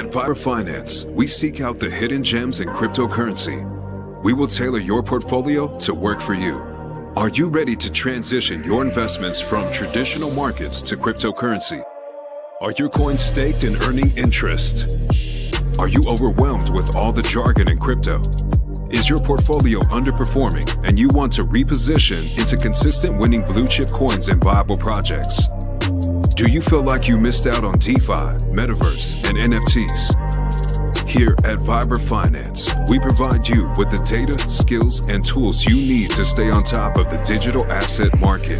At Viber Finance, we seek out the hidden gems in cryptocurrency. We will tailor your portfolio to work for you. Are you ready to transition your investments from traditional markets to cryptocurrency? Are your coins staked and earning interest? Are you overwhelmed with all the jargon in crypto? Is your portfolio underperforming and you want to reposition into consistent winning blue chip coins and viable projects? Do you feel like you missed out on DeFi, Metaverse, and NFTs? Here at Viber Finance, we provide you with the data, skills, and tools you need to stay on top of the digital asset market.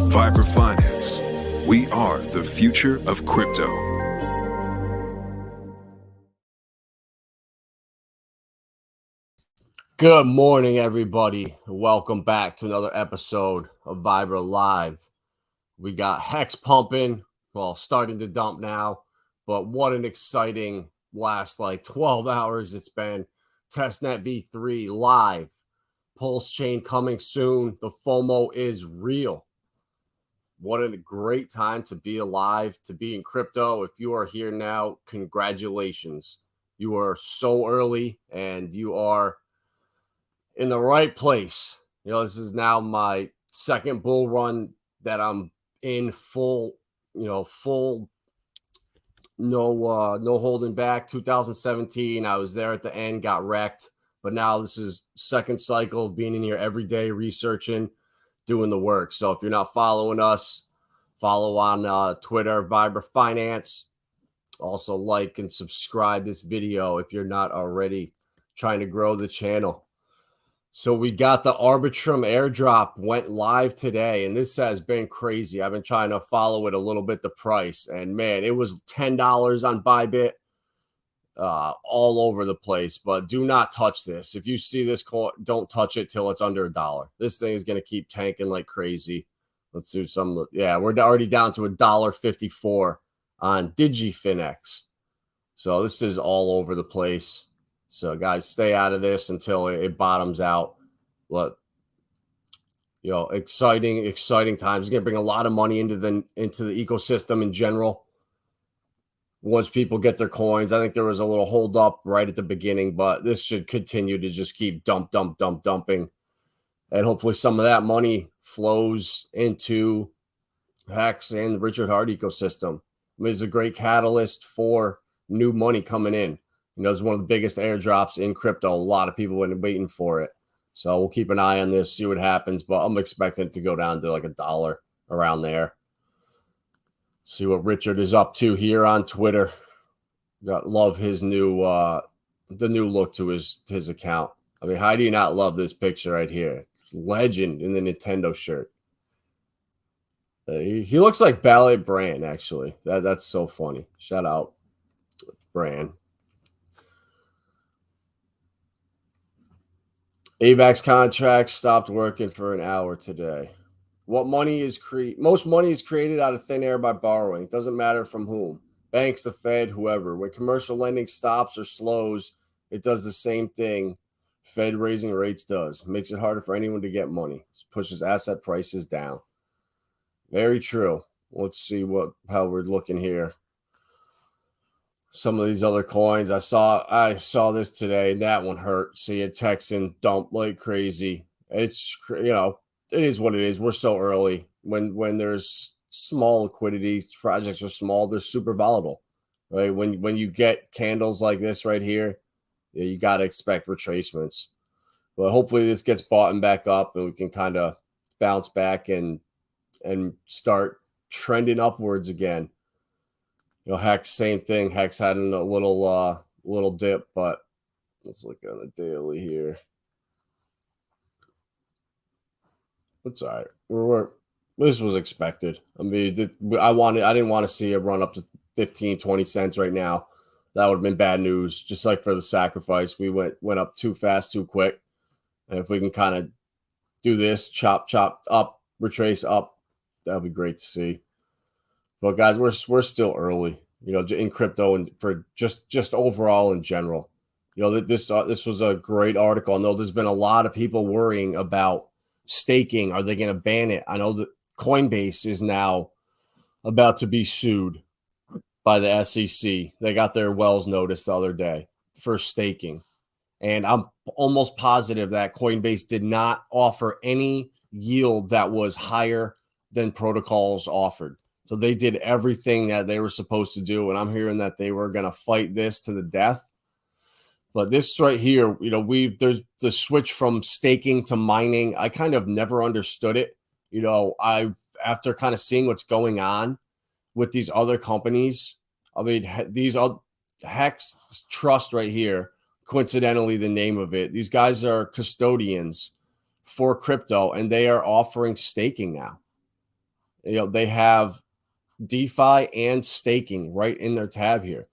Viber Finance. We are the future of crypto. Good morning, everybody. Welcome back to another episode of Viber Live. We got HEX pumping, well, starting to dump now, but what an exciting last 12 hours it's been. Testnet V3 live, Pulse Chain coming soon. The Fomo is real. What a great time to be alive, to be in crypto. If you are here now, congratulations. You are so early and you are in the right place. This is now my second bull run that I'm in full, no holding back. 2017, I was there at the end, got wrecked. But now this is second cycle of being in here every day, researching, doing the work. So if you're not following us, follow on Twitter, Viber Finance. Also like and subscribe this video if you're not already, trying to grow the channel. So we got the Arbitrum Airdrop went live today, and this has been crazy. I've been trying to follow it a little bit, the price, and man, it was $10 on Bybit, all over the place. But do not touch this. If you see this coin, don't touch it till it's under $1. This thing is going to keep tanking like crazy. Let's do some. Yeah, we're already down to $1.54 on DigiFinex. So this is all over the place. So guys, stay out of this until it bottoms out. But exciting times. It's gonna bring a lot of money into the ecosystem in general. Once people get their coins, I think there was a little hold up right at the beginning, but this should continue to just keep dumping, and hopefully some of that money flows into HEX and the Richard Heart ecosystem. I mean, it's a great catalyst for new money coming in. It's one of the biggest airdrops in crypto. A lot of people have been waiting for it. So we'll keep an eye on this, see what happens. But I'm expecting it to go down to $1 around there. See what Richard is up to here on Twitter. Love his new the new look to his account. I mean, how do you not love this picture right here? Legend in the Nintendo shirt. He looks like Ballet Brand, actually. That's so funny. Shout out Brand. AVAX contracts stopped working for an hour today. What money is most money is created out of thin air by borrowing. It doesn't matter from whom. Banks, the Fed, whoever. When commercial lending stops or slows, it does the same thing Fed raising rates does. It makes it harder for anyone to get money. It pushes asset prices down. Very true. Let's see how we're looking here. Some of these other coins, I saw this today, and that one hurt. See it Texan dump like crazy. It's it is what it is. We're so early. When there's small liquidity, projects are small, they're super volatile, right? When you get candles like this right here, you got to expect retracements. But hopefully this gets bought and back up, and we can kind of bounce back and start trending upwards again. HEX, same thing. HEX had a little dip, but let's look at the daily here. It's all right. This was expected. I mean, I didn't want to see it run up to 15, 20 cents right now. That would have been bad news. Just like for the sacrifice, we went up too fast, too quick. And if we can kind of do this, chop up, retrace up, that would be great to see. But guys, we're still early, in crypto and for just overall in general. This was a great article. I know there's been a lot of people worrying about staking. Are they going to ban it? I know that Coinbase is now about to be sued. by the SEC. They got their Wells notice the other day for staking. And I'm almost positive that Coinbase did not offer any yield that was higher than protocols offered. So they did everything that they were supposed to do. And I'm hearing that they were going to fight this to the death. But this right here, there's the switch from staking to mining. I kind of never understood it. After kind of seeing what's going on with these other companies, I mean, these are HEX Trust right here, coincidentally, the name of it. These guys are custodians for crypto, and they are offering staking now. They have DeFi and staking right in their tab here.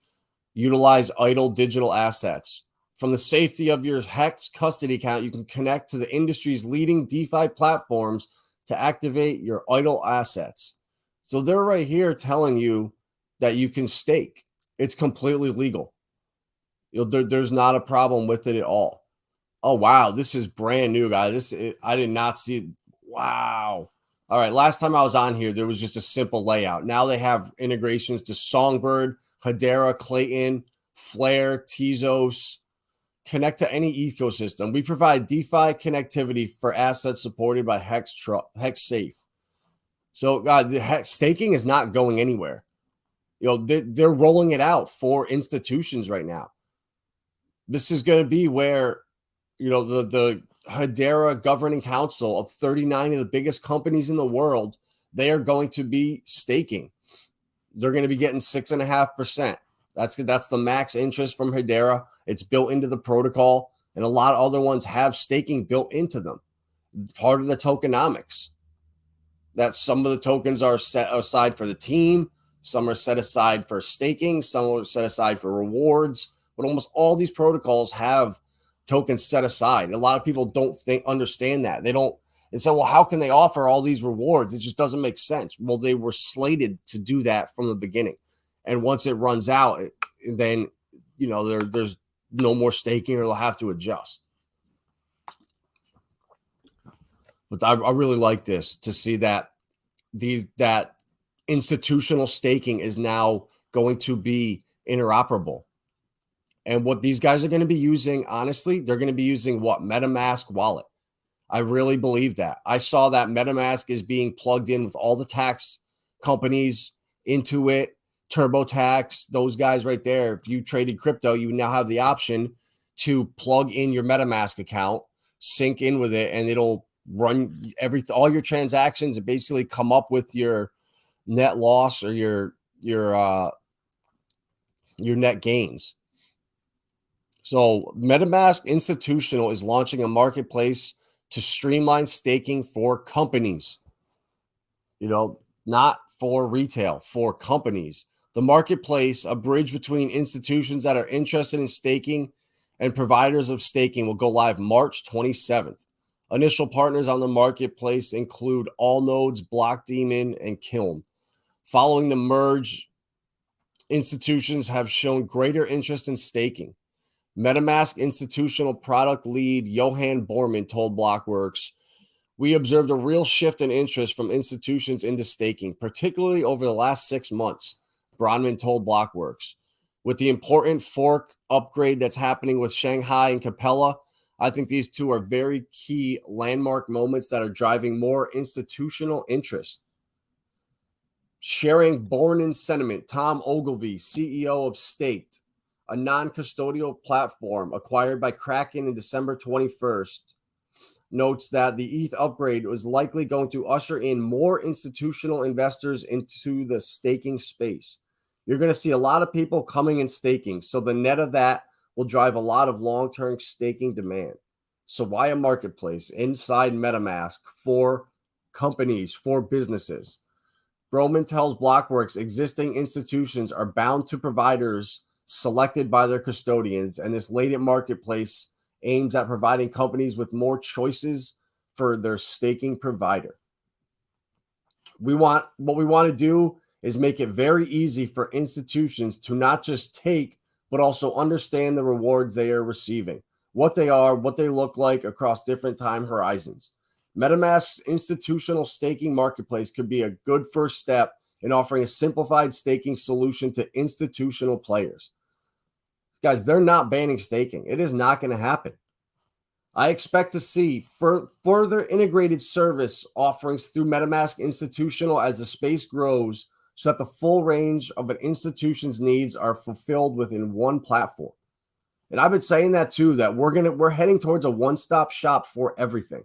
Utilize idle digital assets. From the safety of your HEX custody account, you can connect to the industry's leading DeFi platforms to activate your idle assets. So they're right here telling you that you can stake. It's completely legal. There's not a problem with it at all. Oh, wow. This is brand new, guys. I did not see. Wow. All right. Last time I was on here, there was just a simple layout. Now they have integrations to Songbird, Hedera, Clayton, Flare, Tezos. Connect to any ecosystem. We provide DeFi connectivity for assets supported by HEX Safe. So, God, staking is not going anywhere. They're rolling it out for institutions right now. This is going to be where, the Hedera governing council of 39 of the biggest companies in the world, they are going to be staking. They're going to be getting 6.5%. That's the max interest from Hedera. It's built into the protocol, and a lot of other ones have staking built into them. Part of the tokenomics. That some of the tokens are set aside for the team, some are set aside for staking, some are set aside for rewards, but almost all these protocols have tokens set aside. A lot of people don't understand that. They don't. And so, well, how can they offer all these rewards? It just doesn't make sense. Well, they were slated to do that from the beginning. And once it runs out, then, there's no more staking, or they'll have to adjust. But I really like this, to see that that institutional staking is now going to be interoperable. And what these guys are going to be using, honestly, they're going to be using what? MetaMask wallet. I really believe that. I saw that MetaMask is being plugged in with all the tax companies into it. TurboTax, those guys right there. If you traded crypto, you now have the option to plug in your MetaMask account, sync in with it, and it'll run all your transactions and basically come up with your net loss or your net gains. So MetaMask Institutional is launching a marketplace to streamline staking for companies. Not for retail, for companies. The marketplace, a bridge between institutions that are interested in staking and providers of staking, will go live March 27th. Initial partners on the marketplace include Allnodes, Blockdaemon, and Kiln. Following the merge, institutions have shown greater interest in staking. MetaMask institutional product lead Johan Borman told Blockworks, "We observed a real shift in interest from institutions into staking, particularly over the last 6 months," Bronman told Blockworks. "With the important fork upgrade that's happening with Shanghai and Capella, I think these two are very key landmark moments that are driving more institutional interest." Sharing Borman's sentiment, Tom Ogilvy, CEO of Staked, a non-custodial platform acquired by Kraken in December 21st, notes that the ETH upgrade was likely going to usher in more institutional investors into the staking space. You're going to see a lot of people coming in staking. So the net of that will drive a lot of long-term staking demand. So why a marketplace inside MetaMask for companies, for businesses? Broman tells Blockworks existing institutions are bound to providers selected by their custodians, and this latent marketplace aims at providing companies with more choices for their staking provider. What we want to do is make it very easy for institutions to not just take, but also understand the rewards they are receiving, what they are, what they look like across different time horizons. MetaMask's institutional staking marketplace could be a good first step and offering a simplified staking solution to institutional players. Guys, they're not banning staking. It is not going to happen. I expect to see further integrated service offerings through MetaMask Institutional as the space grows, so that the full range of an institution's needs are fulfilled within one platform. And I've been saying that too, that we're heading towards a one-stop shop for everything.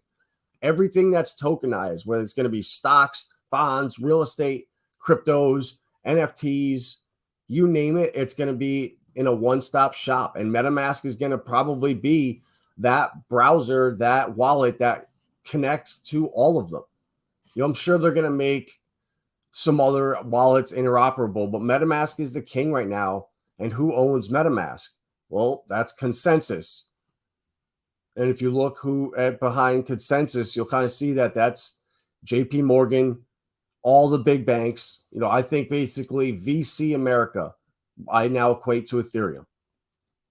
Everything that's tokenized, whether it's going to be stocks, bonds, real estate, cryptos, NFTs, you name it, it's going to be in a one-stop shop. And MetaMask is going to probably be that browser, that wallet that connects to all of them. I'm sure they're going to make some other wallets interoperable, but MetaMask is the king right now. And who owns MetaMask? Well, that's Consensus. And if you look behind Consensus, you'll kind of see that that's JP Morgan, all the big banks. I think basically VC America, I now equate to Ethereum.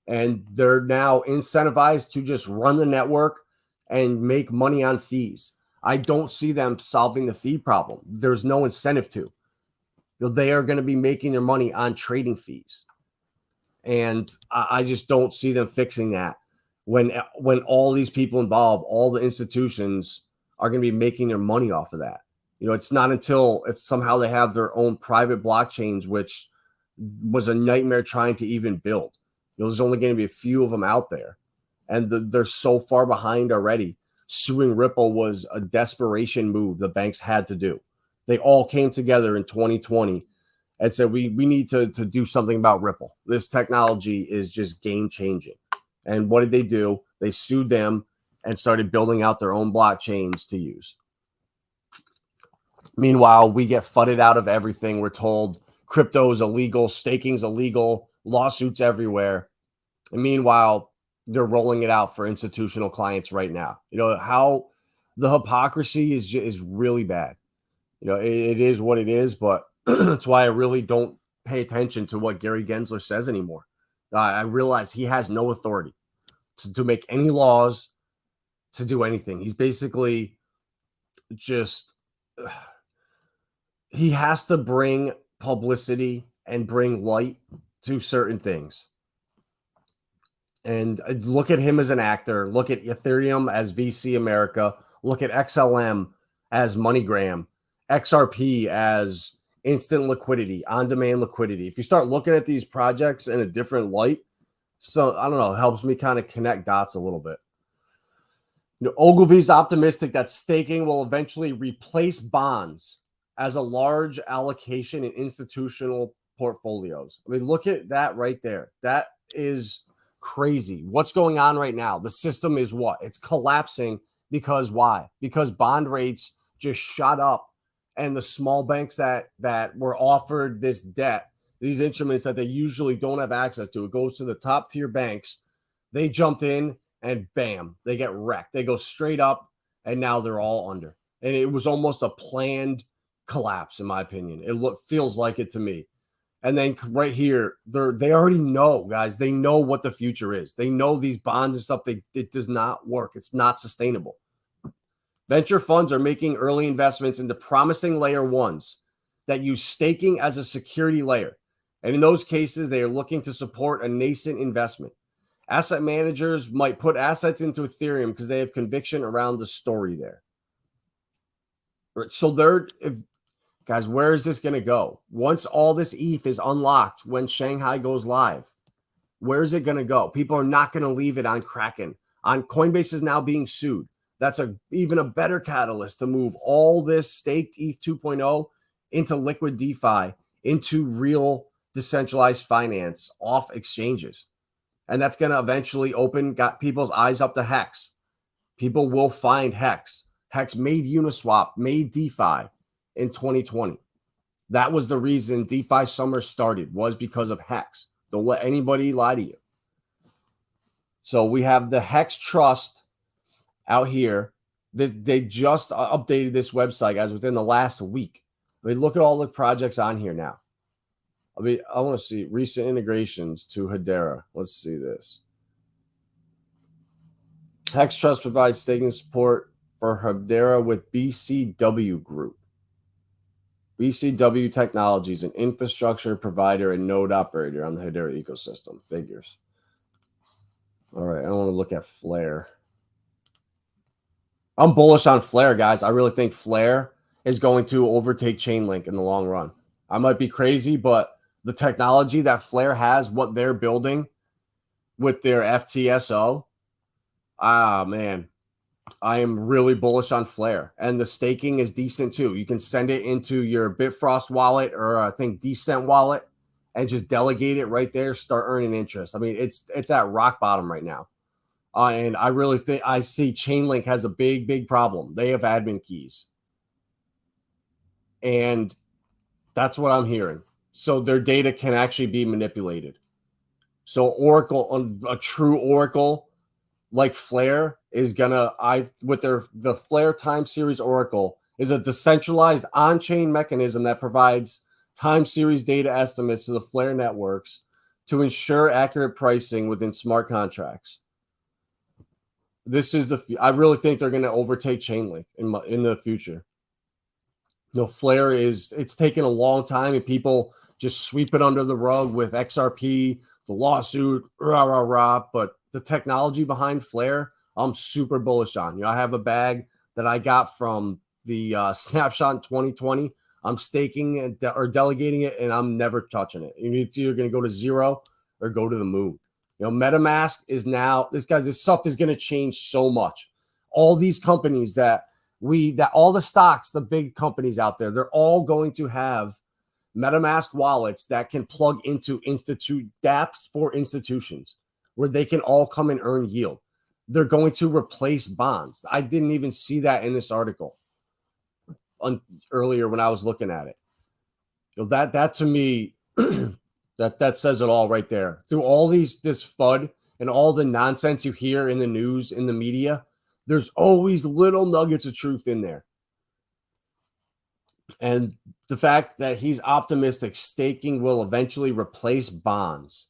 And they're now incentivized to just run the network and make money on fees. I don't see them solving the fee problem. There's no incentive to. They are going to be making their money on trading fees. And I just don't see them fixing that when all these people involved, all the institutions are going to be making their money off of that. It's not until if somehow they have their own private blockchains, which was a nightmare trying to even build. There's only going to be a few of them out there, and they're so far behind already. Suing Ripple was a desperation move the banks had to do. They all came together in 2020 and said, we need to do something about Ripple. This technology is just game changing. And what did they do? They sued them and started building out their own blockchains to use. Meanwhile, we get fudded out of everything. We're told crypto is illegal, staking's illegal, lawsuits everywhere. And meanwhile, they're rolling it out for institutional clients right now. How the hypocrisy is really bad. It is what it is, but that's why I really don't pay attention to what Gary Gensler says anymore. I realize he has no authority to make any laws, to do anything. He's basically just, he has to bring publicity and bring light to certain things. And look at him as an actor. Look at Ethereum as VC America. Look at XLM as MoneyGram. XRP as instant liquidity, on-demand liquidity. If you start looking at these projects in a different light, so I don't know, it helps me kind of connect dots a little bit. Ogilvy's optimistic that staking will eventually replace bonds as a large allocation in institutional portfolios. I mean, look at that right there. That is crazy. What's going on right now? The system is what? It's collapsing because why? Because bond rates just shot up, and the small banks that were offered this debt, these instruments that they usually don't have access to, it goes to the top tier banks. They jumped in and bam, they get wrecked. They go straight up, and now they're all under. And it was almost a planned collapse, in my opinion. It feels like it to me. And then right here, they already know, guys. They know what the future is. They know these bonds and stuff, it does not work. It's not sustainable. Venture funds are making early investments into promising layer ones that use staking as a security layer. And in those cases, they are looking to support a nascent investment. Asset managers might put assets into Ethereum because they have conviction around the story there. So guys, where is this going to go? Once all this ETH is unlocked, when Shanghai goes live, where is it going to go? People are not going to leave it on Kraken. Coinbase is now being sued. That's even a better catalyst to move all this staked ETH 2.0 into liquid DeFi, into real decentralized finance off exchanges. And that's going to eventually got people's eyes up to HEX. People will find HEX. HEX made Uniswap, made DeFi in 2020. That was the reason DeFi summer started, was because of HEX. Don't let anybody lie to you. So we have the HEX Trust out here. They just updated this website, guys, within the last week. I mean, look at all the projects on here now. I mean, I want to see recent integrations to Hedera. Let's see this. HEX Trust provides staking support for Hedera with BCW Group. BCW Technologies, an infrastructure provider and node operator on the Hedera ecosystem. Figures. All right, I want to look at Flare. I'm bullish on Flare, guys. I really think Flare is going to overtake Chainlink in the long run. I might be crazy, but the technology that Flare has, what they're building with their FTSO, man, I am really bullish on Flare. And the staking is decent too. You can send it into your Bitfrost wallet or I think Decent wallet and just delegate it right there, start earning interest. I mean, it's at rock bottom right now. And I really think I see Chainlink has a big problem. They have admin keys. And that's what I'm hearing. So their data can actually be manipulated. So Oracle, a true Oracle like Flare is gonna, the Flare time series Oracle is a decentralized on-chain mechanism that provides time series data estimates to the Flare networks to ensure accurate pricing within smart contracts. This is I really think they're going to overtake Chainlink in the future. Flare it's taken a long time and people just sweep it under the rug with XRP, the lawsuit, but the technology behind Flare, I'm super bullish on. I have a bag that I got from the snapshot in 2020. I'm staking it or delegating it, and I'm never touching it. It's either going to go to zero or go to the moon. MetaMask is now, this stuff is going to change so much. All these companies that all the stocks, the big companies out there, they're all going to have MetaMask wallets that can plug into dApps for institutions where they can all come and earn yield. They're going to replace bonds. I didn't even see that in this article earlier when I was looking at it. That to me, that says it all right there. Through all this FUD and all the nonsense you hear in the news, in the media, there's always little nuggets of truth in there. And the fact that he's optimistic staking will eventually replace bonds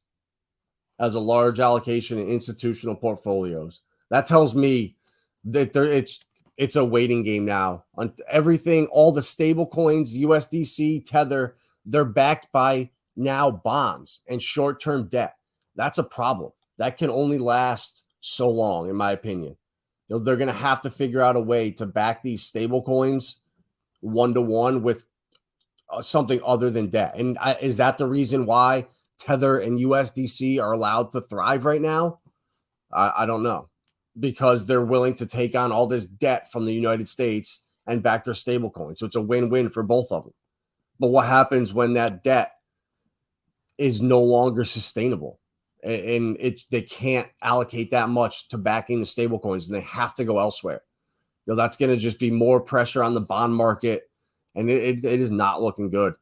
as a large allocation in institutional portfolios, that tells me that it's a waiting game now. On everything, all the stable coins, USDC, Tether, they're backed by now bonds and short-term debt. That's a problem. That can only last so long, in my opinion. They're going to have to figure out a way to back these stable coins one-to-one with something other than debt. And is that the reason why Tether and USDC are allowed to thrive right now? I don't know. Because they're willing to take on all this debt from the United States and back their stable coins. So it's a win-win for both of them. But what happens when that debt is no longer sustainable and they can't allocate that much to backing the stable coins and they have to go elsewhere? That's going to just be more pressure on the bond market, and it is not looking good.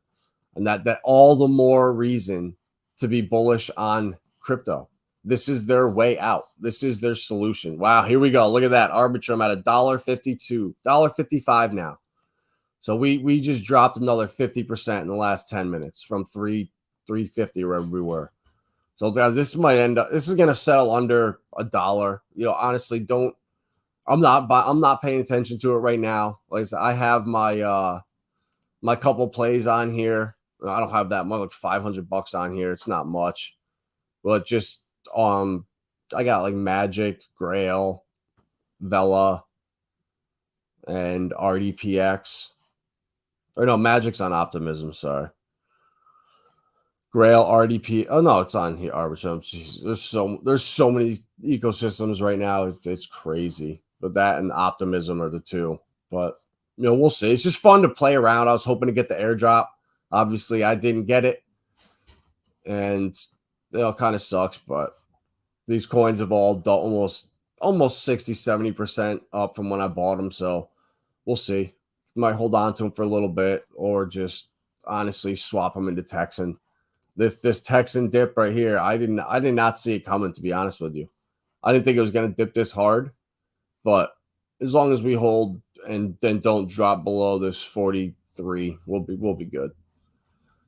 And that all the more reason to be bullish on crypto. This is their way out. This is their solution. Wow, here we go. Look at that. Arbitrum at $1.52, $1.55 now. So we just dropped another 50% in the last 10 minutes from 350 wherever we were. So this might end up, this is going to settle under $1. Honestly, I'm not paying attention to it right now. Like I said, I have my my couple plays on here. I don't have that much, like $500 on here. It's not much, but just I got like Magic, Grail, Vela, and RDPX. Or no, Magic's on Optimism, sorry. Grail, RDP. Oh no, it's on here. Arbitrum. Jeez, there's so many ecosystems right now. It's crazy. But that and Optimism are the two. But we'll see. It's just fun to play around. I was hoping to get the airdrop. Obviously, I didn't get it. And it kind of sucks, but these coins have all almost 60, 70% up from when I bought them. So we'll see. Might hold on to them for a little bit or just honestly swap them into Texan. This Texan dip right here, I did not see it coming, to be honest with you. I didn't think it was going to dip this hard, but as long as we hold and then don't drop below this 43, we'll be good.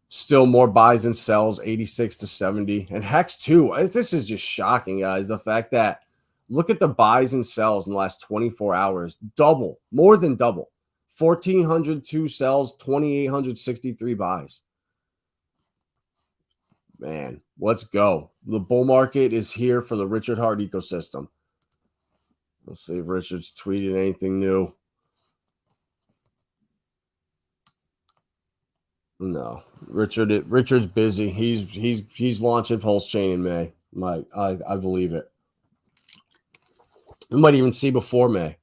Still more buys and sells, 86 to 70. And HEX too. This is just shocking, guys. The fact that look at the buys and sells in the last 24 hours. Double, more than double. 1,402 sells, 2,863 buys. Man, let's go. The bull market is here for the Richard Hart ecosystem. Let's see if Richard's tweeted anything new. No, Richard's busy. He's launching Pulse Chain in May. I believe it. We might even see before May.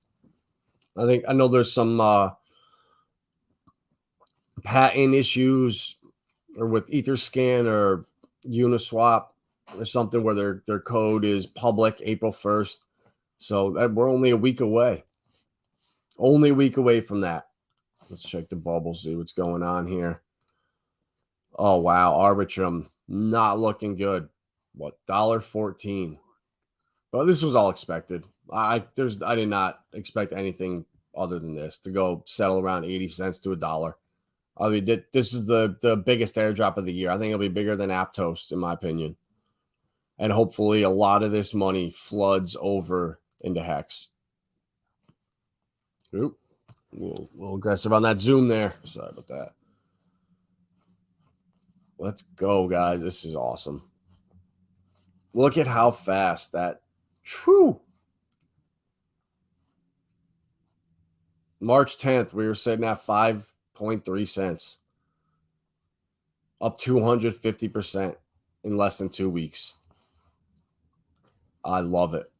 I know there's some patent issues or with Etherscan or Uniswap or something where their code is public April 1st. So we're only a week away. Only a week away from that. Let's check the bubble, see what's going on here. Oh, wow. Arbitrum not looking good. What, $1.14? Well, this was all expected. I did not expect anything other than this to go settle around 80 cents to $1. I mean, this is the biggest airdrop of the year. I think it'll be bigger than Aptos, in my opinion. And hopefully a lot of this money floods over into HEX. Oop. A little aggressive on that zoom there. Sorry about that. Let's go, guys. This is awesome. Look at how fast that. True. March 10th, we were sitting at 5.3 cents. Up 250% in less than 2 weeks. I love it.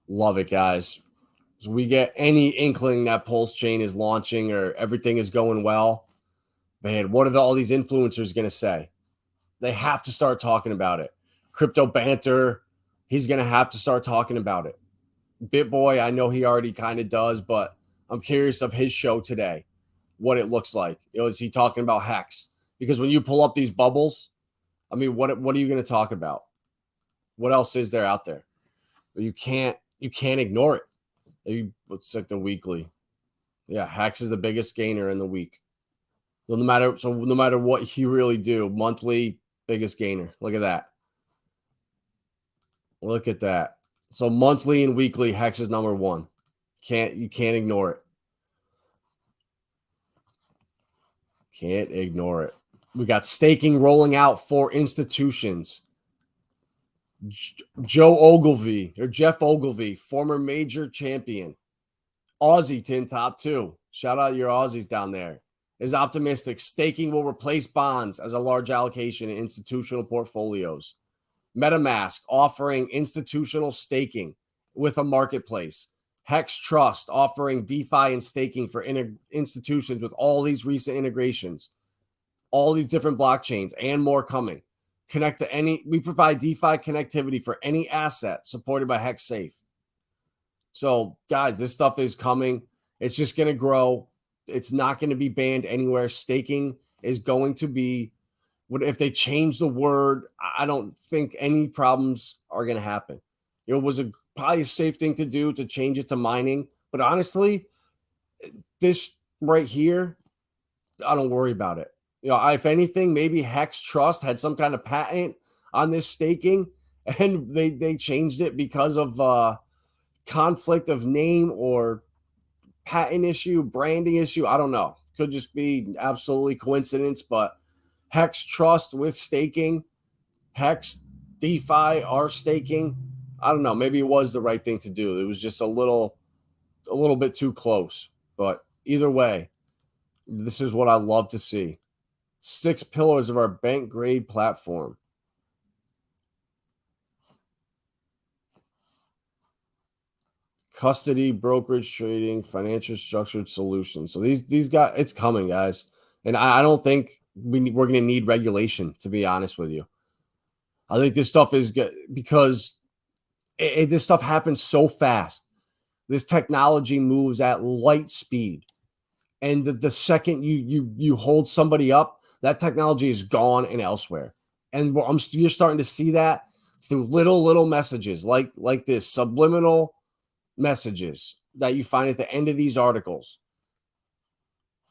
Love it, guys. So we get any inkling that Pulse Chain is launching or everything is going well. Man, what are all these influencers going to say? They have to start talking about it. Crypto Banter, he's going to have to start talking about it. BitBoy, I know he already kind of does, but I'm curious of his show today, what it looks like. Is he talking about HEX? Because when you pull up these bubbles, I mean, what are you going to talk about? What else is there out there? You can't ignore it. Let's check the weekly. Yeah, HEX is the biggest gainer in the week. So no matter what you really do, monthly biggest gainer. Look at that. Look at that. So monthly and weekly, HEX is number one. You can't ignore it. Can't ignore it. We got staking rolling out for institutions. Jeff Ogilvy, former major champion. Aussie tin top too. Shout out your Aussies down there. Is optimistic. Staking will replace bonds as a large allocation in institutional portfolios. MetaMask offering institutional staking with a marketplace. HEX Trust offering DeFi and staking for institutions with all these recent integrations. All these different blockchains and more coming. Connect to any. We provide DeFi connectivity for any asset supported by HEX Safe. So, guys, this stuff is coming. It's just going to grow. It's not going to be banned anywhere. Staking is going to be. If they change the word, I don't think any problems are going to happen. It was probably a safe thing to do to change it to mining. But honestly, this right here, I don't worry about it. If anything, maybe HEX Trust had some kind of patent on this staking, and they changed it because of conflict of name or patent issue, branding issue. I don't know. Could just be absolutely coincidence, but HEX Trust with staking, HEX DeFi are staking. I don't know. Maybe it was the right thing to do. It was just a little bit too close. But either way, this is what I love to see. 6 pillars of our bank grade platform. Custody, brokerage, trading, financial structured solutions. So these guys, it's coming, guys. And I don't think we're going to need regulation, to be honest with you. I think this stuff is good because this stuff happens so fast. This technology moves at light speed. And the second you hold somebody up, that technology is gone and elsewhere. And you're starting to see that through little messages like this, subliminal messages that you find at the end of these articles.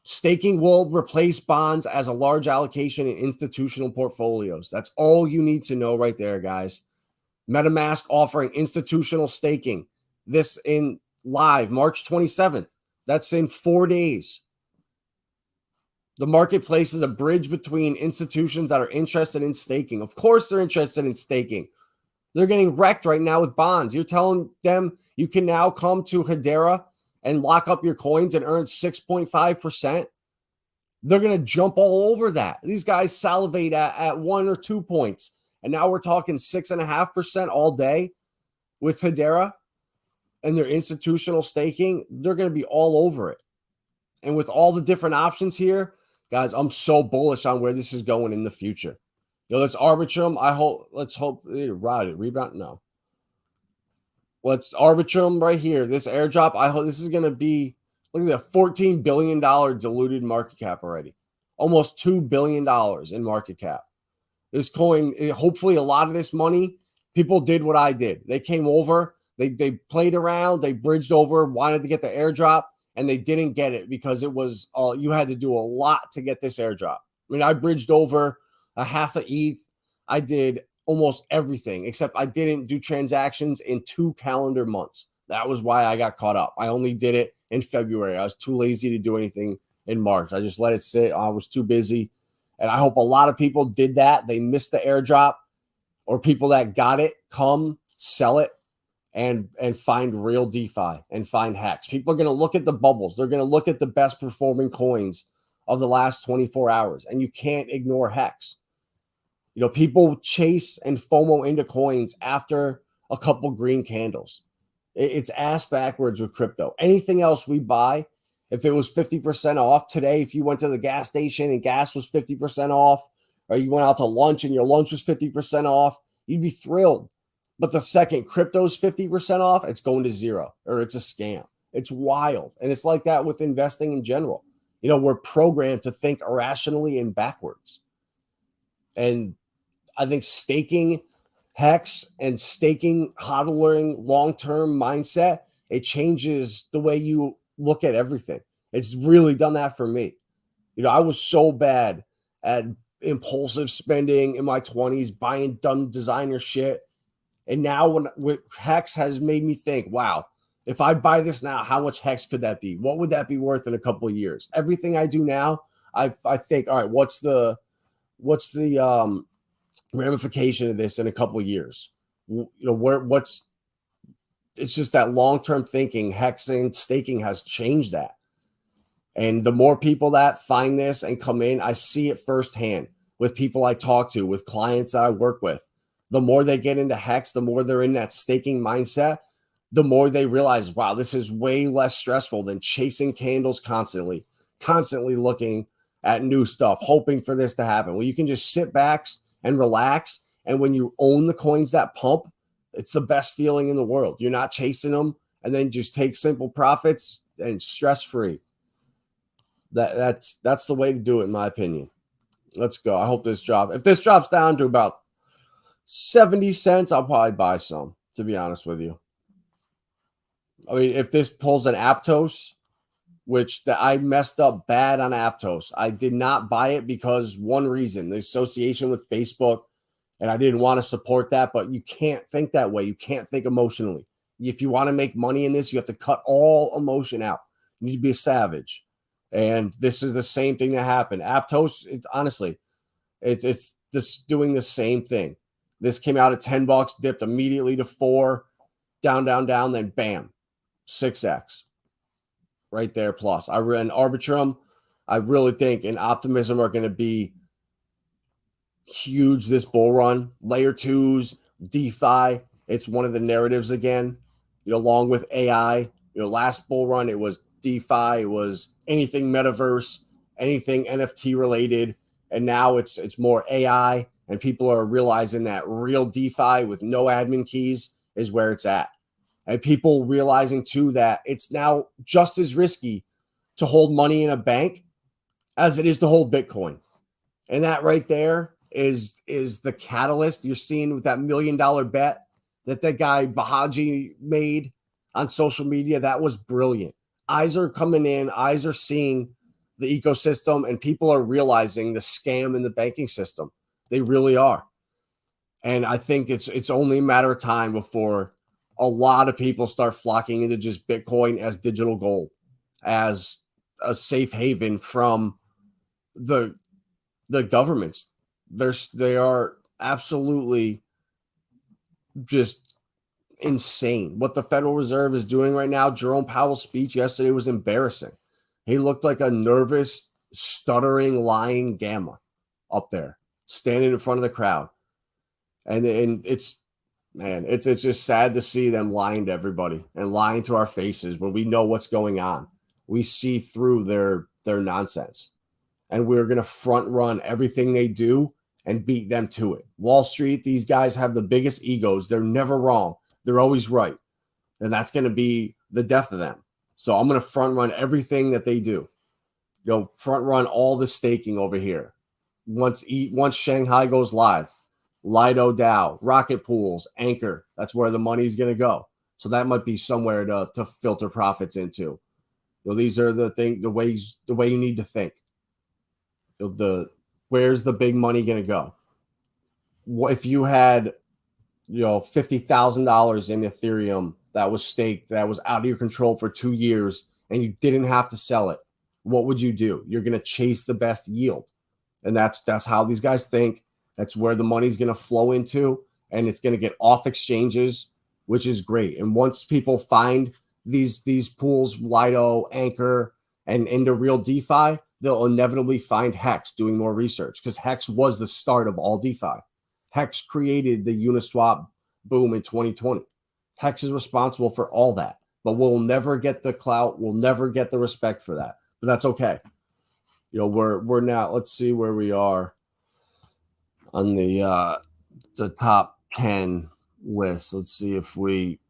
Staking will replace bonds as a large allocation in institutional portfolios. That's all you need to know right there, guys. MetaMask offering institutional staking. This in live March 27th. That's in 4 days. The marketplace is a bridge between institutions that are interested in staking. Of course, they're interested in staking. They're getting wrecked right now with bonds. You're telling them you can now come to Hedera and lock up your coins and earn 6.5%. They're going to jump all over that. These guys salivate at 1 or 2 points. And now we're talking 6.5% all day with Hedera and their institutional staking. They're going to be all over it. And with all the different options here, guys, I'm so bullish on where this is going in the future. This Arbitrum, let's hope it rebound. No. Let's Arbitrum right here. This airdrop, I hope this is going to be, look at that, $14 billion diluted market cap already. Almost $2 billion in market cap. This coin, hopefully a lot of this money, people did what I did. They came over, they played around, they bridged over, wanted to get the airdrop, and they didn't get it because it was, you had to do a lot to get this airdrop. I mean, I bridged over a half of ETH. I did almost everything, except I didn't do transactions in 2 calendar months. That was why I got caught up. I only did it in February. I was too lazy to do anything in March. I just let it sit. I was too busy. And I hope a lot of people did that. They missed the airdrop, or people that got it come sell it and find real DeFi and find HEX. People are going to look at the bubbles. They're going to look at the best performing coins of the last 24 hours. And you can't ignore HEX. People chase and FOMO into coins after a couple green candles. It's ass backwards with crypto. Anything else we buy, if it was 50% off today, if you went to the gas station and gas was 50% off, or you went out to lunch and your lunch was 50% off, you'd be thrilled. But the second crypto's 50% off, it's going to zero, or it's a scam. It's wild. And it's like that with investing in general. We're programmed to think irrationally and backwards. And I think staking HEX and staking hodling long-term mindset, it changes the way you look at everything. It's really done that for me. I was so bad at impulsive spending in my 20s, buying dumb designer shit. And now with HEX has made me think, wow, if I buy this now, how much HEX could that be? What would that be worth in a couple of years? Everything I do now, I think, all right, what's the ramification of this in a couple of years? It's just that long-term thinking. HEX and staking has changed that. And the more people that find this and come in, I see it firsthand with people I talk to, with clients that I work with. The more they get into HEX, the more they're in that staking mindset, the more they realize, wow, this is way less stressful than chasing candles constantly looking at new stuff, hoping for this to happen. Well, you can just sit back and relax. And when you own the coins that pump, it's the best feeling in the world. You're not chasing them, and then just take simple profits and stress-free. That's the way to do it, in my opinion. Let's go. I hope this drops. If this drops down to about 70 cents, I'll probably buy some, to be honest with you. I mean, if this pulls an Aptos, which I messed up bad on Aptos. I did not buy it because one reason, the association with Facebook, and I didn't want to support that, but you can't think that way. You can't think emotionally. If you want to make money in this, you have to cut all emotion out. You need to be a savage. And this is the same thing that happened. Aptos, honestly, it's this doing the same thing. This came out at $10, dipped immediately to 4, down, then bam, 6x. Right there, plus. I ran Arbitrum. I really think and Optimism are going to be huge this bull run. Layer 2s, DeFi, it's one of the narratives again, along with AI. Last bull run, it was DeFi, it was anything metaverse, anything NFT related, and now it's more AI, and people are realizing that real DeFi with no admin keys is where it's at. And people realizing, too, that it's now just as risky to hold money in a bank as it is to hold Bitcoin. And that right there is the catalyst you're seeing with that $1 million bet that guy Bahaji made on social media. That was brilliant. Eyes are coming in. Eyes are seeing the ecosystem, and people are realizing the scam in the banking system. They really are. And I think it's only a matter of time before a lot of people start flocking into just Bitcoin as digital gold, as a safe haven from the governments, they are absolutely just insane. What the Federal Reserve is doing right now, Jerome Powell's speech yesterday was embarrassing. He looked like a nervous, stuttering, lying gamma up there, standing in front of the crowd. And it's just sad to see them lying to everybody and lying to our faces when we know what's going on. We see through their nonsense. And we're going to front run everything they do and beat them to it. Wall Street, these guys have the biggest egos. They're never wrong. They're always right. And that's going to be the death of them. So I'm going to front run everything that they do. Front run all the staking over here. Once Shanghai goes live, Lido DAO, Rocket Pools, Anchor, that's where the money's going to go. So that might be somewhere to filter profits into. These are the way you need to think. Where's the big money going to go? If you had, $50,000 in Ethereum that was staked, that was out of your control for 2 years, and you didn't have to sell it, what would you do? You're going to chase the best yield. And that's how these guys think. That's where the money's going to flow into, and it's going to get off exchanges, which is great. And once people find these pools, Lido, Anchor, and into real DeFi, they'll inevitably find HEX doing more research, because HEX was the start of all DeFi. HEX created the Uniswap boom in 2020. HEX is responsible for all that, but we'll never get the clout. We'll never get the respect for that, but that's okay. We're now, let's see where we are on the top 10 list. Let's see if we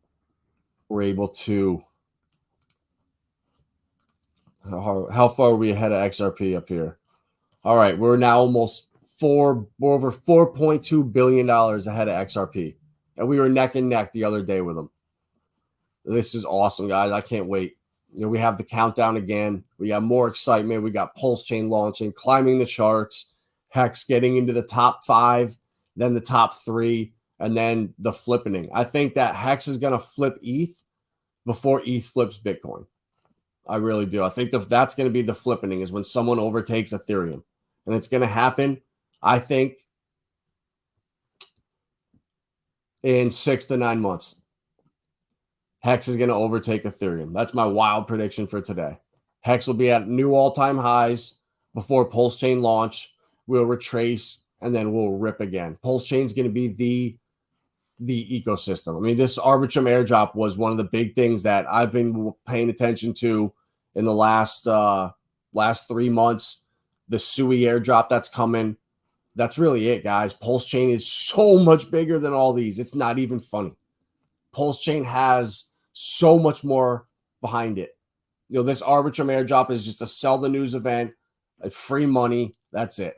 were able to, how far are we ahead of XRP up here? All right, we're now we're over $4.2 billion ahead of XRP. And we were neck and neck the other day with them. This is awesome, guys. I can't wait. We have the countdown again. We got more excitement. We got Pulse Chain launching, climbing the charts, HEX getting into the top 5, then the top 3, and then the flippening. I think that HEX is going to flip ETH before ETH flips Bitcoin. I really do. I think that's going to be the flippening, is when someone overtakes Ethereum. And it's going to happen, I think, in 6 to 9 months. HEX is going to overtake Ethereum. That's my wild prediction for today. HEX will be at new all-time highs before Pulse Chain launch. We'll retrace, and then we'll rip again. Pulse Chain is going to be the ecosystem. I mean, this Arbitrum Airdrop was one of the big things that I've been paying attention to in the last 3 months. The Sui Airdrop that's coming. That's really it, guys. Pulse Chain is so much bigger than all these. It's not even funny. Pulse Chain has so much more behind it. This Arbitrum Airdrop is just a sell the news event, free money. That's it.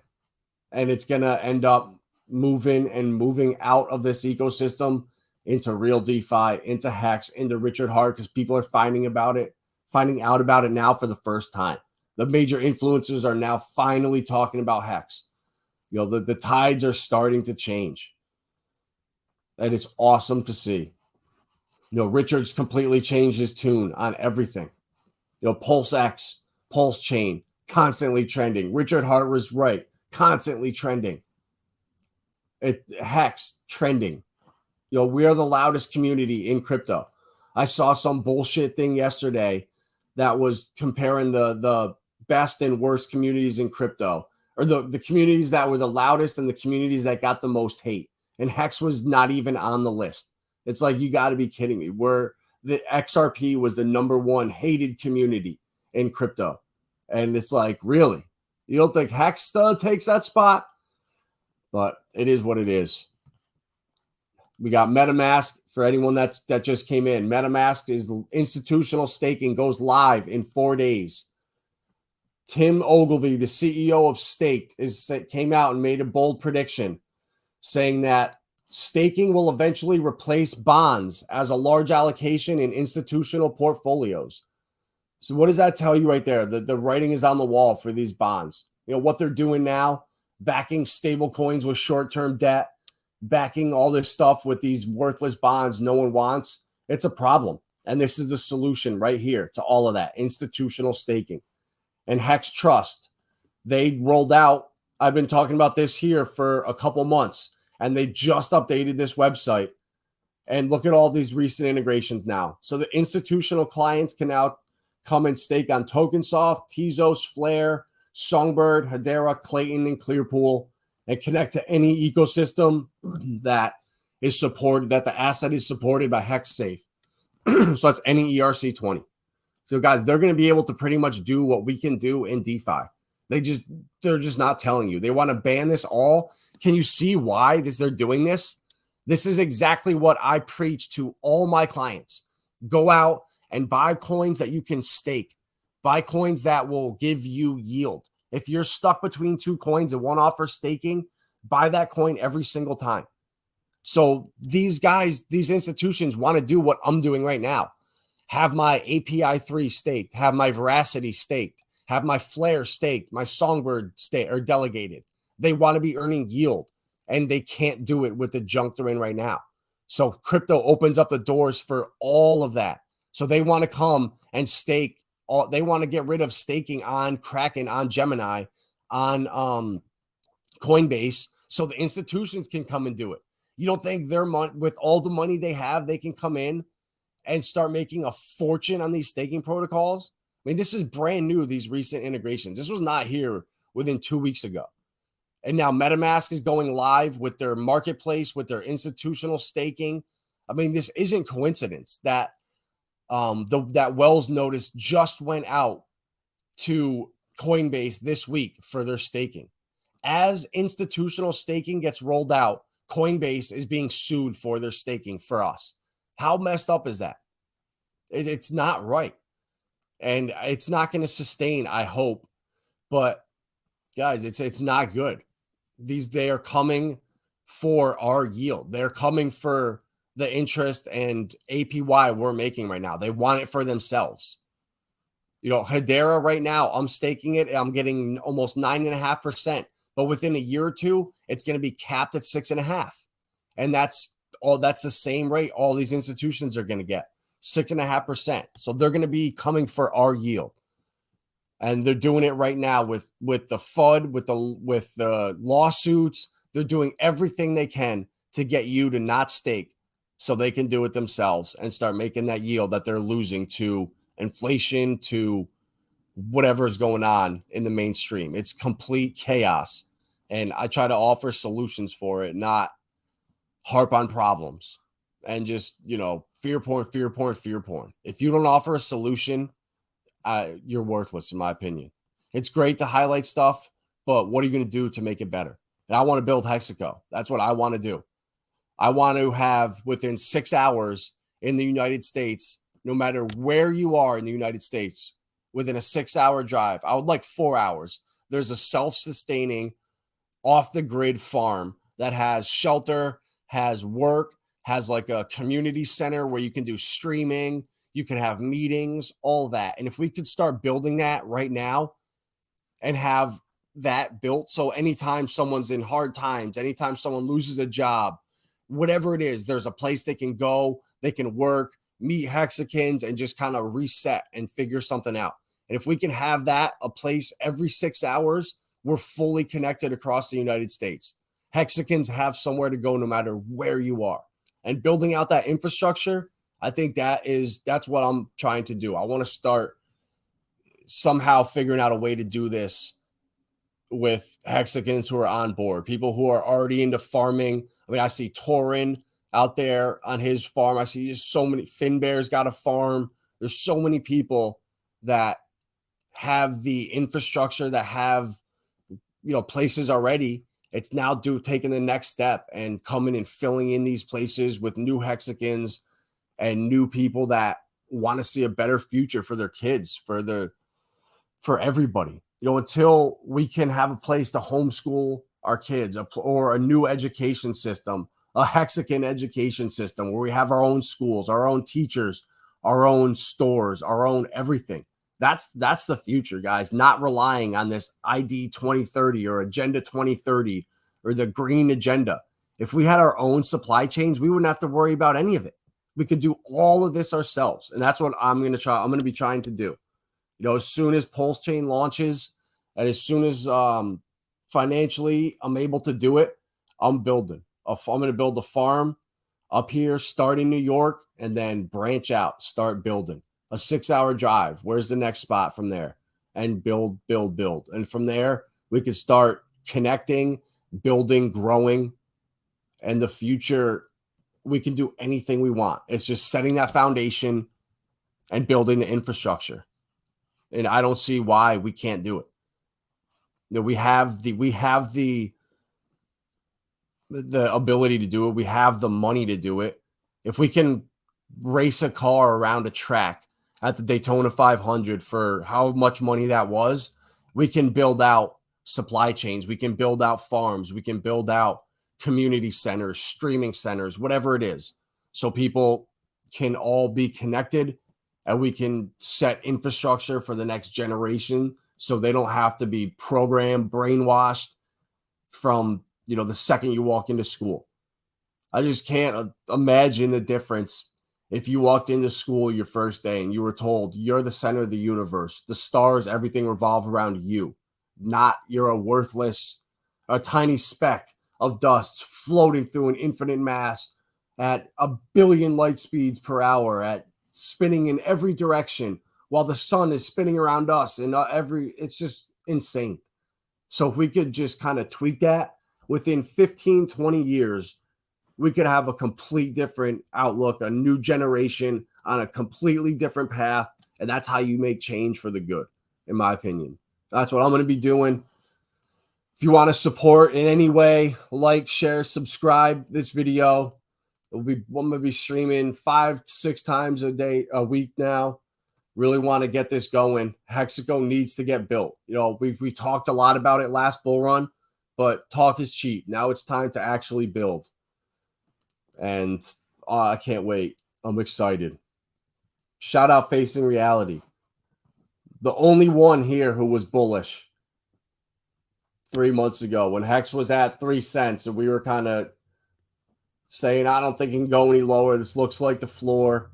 And it's going to end up moving out of this ecosystem into real DeFi, into HEX, into Richard Hart, because people are finding out about it now for the first time. The major influencers are now finally talking about HEX. The tides are starting to change. And it's awesome to see. Richard's completely changed his tune on everything. Pulse X, Pulse Chain, constantly trending. Richard Hart was right, constantly trending. HEX, trending. We are the loudest community in crypto. I saw some bullshit thing yesterday that was comparing the best and worst communities in crypto, or the communities that were the loudest and the communities that got the most hate. And HEX was not even on the list. It's like, you got to be kidding me. Where the XRP was the #1 hated community in crypto. And it's like, really? You don't think HEX takes that spot? But it is what it is. We got MetaMask for anyone that just came in. MetaMask is institutional staking, goes live in 4 days. Tim Ogilvy, the CEO of Staked, came out and made a bold prediction saying that staking will eventually replace bonds as a large allocation in institutional portfolios. So what does that tell you right there? The writing is on the wall for these bonds. What they're doing now, backing stable coins with short-term debt, backing all this stuff with these worthless bonds no one wants. It's a problem. And this is the solution right here to all of that, institutional staking. And HEX Trust, They rolled out, I've been talking about this here for a couple months, and they just updated this website. And look at all these recent integrations now. So the institutional clients can now come and stake on TokenSoft, Tezos, Flare, Songbird, Hedera, Clayton, and Clearpool, and connect to any ecosystem that is supported, that the asset is supported by HEX Safe. So that's any ERC-20. So guys, they're going to be able to pretty much do what we can do in DeFi. They're just not telling you. They want to ban this all. Can you see why they're doing this? This is exactly what I preach to all my clients. Go out and buy coins that you can stake. Buy coins that will give you yield. If you're stuck between two coins and one offers staking, buy that coin every single time. So these guys, these institutions want to do what I'm doing right now. Have my API 3 staked, have my Veracity staked, have my Flare staked, my Songbird staked or delegated. They want to be earning yield, and they can't do it with the junk they're in right now. So crypto opens up the doors for all of that. So they want to come and stake. They want to get rid of staking on Kraken, on Gemini, on Coinbase, so the institutions can come and do it. You don't think they're with all the money they have, they can come in and start making a fortune on these staking protocols? I mean, this is brand new, these recent integrations. This was not here within 2 weeks ago. And now MetaMask is going live with their marketplace, with their institutional staking. I mean, this isn't coincidence that that Wells notice just went out to Coinbase this week for their staking. As institutional staking gets rolled out, Coinbase is being sued for their staking for us. How messed up is that? It's not right. And it's not going to sustain, I hope. But guys, it's not good. They are coming for our yield. They're coming for the interest and APY we're making right now. They want it for themselves. You know, Hedera right now, I'm staking it. I'm getting almost 9.5%. But within a year or two, it's going to be capped at 6.5%. And that's the same rate all these institutions are going to get, 6.5%. So they're going to be coming for our yield. And they're doing it right now with the FUD, with the lawsuits. They're doing everything they can to get you to not stake so they can do it themselves and start making that yield that they're losing to inflation, to whatever is going on in the mainstream. It's complete chaos. And I try to offer solutions for it, not harp on problems and just, fear porn. If you don't offer a solution, you're worthless, in my opinion. It's great to highlight stuff, but what are you going to do to make it better? And I want to build Hexaco. That's what I want to do. I want to have within 6 hours in the United States, no matter where you are in the United States, within a 6-hour drive, I would like 4 hours. There's a self-sustaining, off-the-grid farm that has shelter, has work, has like a community center where you can do streaming, you can have meetings, all that. And if we could start building that right now and have that built, so anytime someone's in hard times, anytime someone loses a job, whatever it is, there's a place they can go, they can work, meet Hexicans, and just kind of reset and figure something out. And if we can have that a place every 6 hours, we're fully connected across the United States. Hexicans have somewhere to go no matter where you are. And building out that infrastructure, I think that's what I'm trying to do. I want to start somehow figuring out a way to do this with Hexicans who are on board, people who are already into farming. I mean, I see Torin out there on his farm. I see just so many. Finbear's got a farm. There's so many people that have the infrastructure, that have, places already. It's now taking the next step and coming and filling in these places with new Hexicans and new people that want to see a better future for their kids, for everybody. Until we can have a place to homeschool our kids, or a new education system, a Hexican education system where we have our own schools, our own teachers, our own stores, our own everything. That's the future, guys. Not relying on this ID 2030 or Agenda 2030 or the green agenda. If we had our own supply chains, we wouldn't have to worry about any of it. We could do all of this ourselves. And that's what I'm going to try. I'm going to be trying to do. As soon as Pulse Chain launches, And as soon as financially I'm able to do it, I'm building. I'm going to build a farm up here, start in New York, and then branch out, start building. A 6-hour drive. Where's the next spot from there? And build. And from there, we can start connecting, building, growing. And the future, we can do anything we want. It's just setting that foundation and building the infrastructure. And I don't see why we can't do it. You know, we have the ability to do it. We have the money to do it. If we can race a car around a track at the Daytona 500 for how much money that was, we can build out supply chains. We can build out farms. We can build out community centers, streaming centers, whatever it is. So people can all be connected and we can set infrastructure for the next generation so they don't have to be programmed, brainwashed from, you know, the second you walk into school. I just can't imagine the difference if you walked into school your first day and you were told you're the center of the universe, the stars, everything revolves around you, not you're a worthless, a tiny speck of dust floating through an infinite mass at 1 billion light speeds per hour, at spinning in every direction while the sun is spinning around us and it's just insane. So if we could just kind of tweak that within 15, 20 years, we could have a complete different outlook, a new generation on a completely different path. And that's how you make change for the good, in my opinion. That's what I'm going to be doing. If you want to support in any way, like, share, subscribe this video. I'm going to be streaming 5-6 times a week now. Really want to get this going. Hexaco needs to get built. You know, we talked a lot about it last bull run, but talk is cheap. Now it's time to actually build. And I can't wait. I'm excited. Shout out Facing Reality. The only one here who was bullish 3 months ago when Hex was at 3 cents and we were kind of saying, I don't think it can go any lower. This looks like the floor.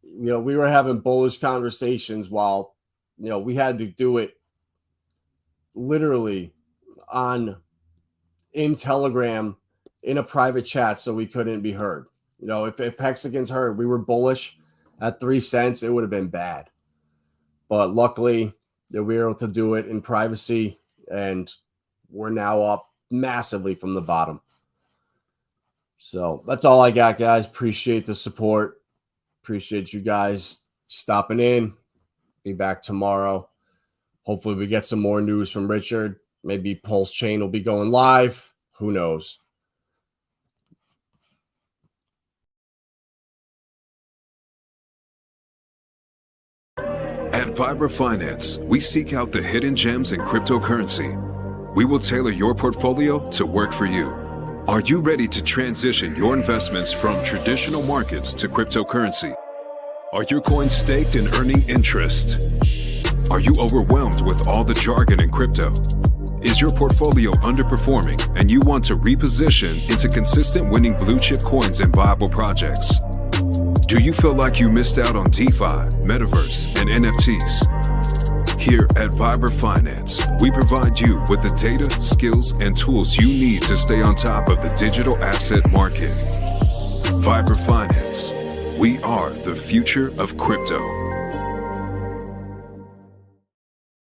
You know, we were having bullish conversations while, you know, we had to do it literally in Telegram in a private chat so we couldn't be heard. You know, if Hexagon's heard we were bullish at 3 cents, it would have been bad. But luckily, we were able to do it in privacy, and we're now up massively from the bottom. So that's all I got, guys. Appreciate the support. Appreciate you guys stopping in. Be back tomorrow. Hopefully we get some more news from Richard. Maybe Pulse Chain will be going live. Who knows? At Vibra Finance, we seek out the hidden gems in cryptocurrency. We will tailor your portfolio to work for you. Are you ready to transition your investments from traditional markets to cryptocurrency? Are your coins staked and earning interest? Are you overwhelmed with all the jargon in crypto? Is your portfolio underperforming and you want to reposition into consistent winning blue chip coins and viable projects? Do you feel like you missed out on DeFi, Metaverse, and NFTs? Here at Vibra Finance, we provide you with the data, skills, and tools you need to stay on top of the digital asset market. Vibra Finance, we are the future of crypto.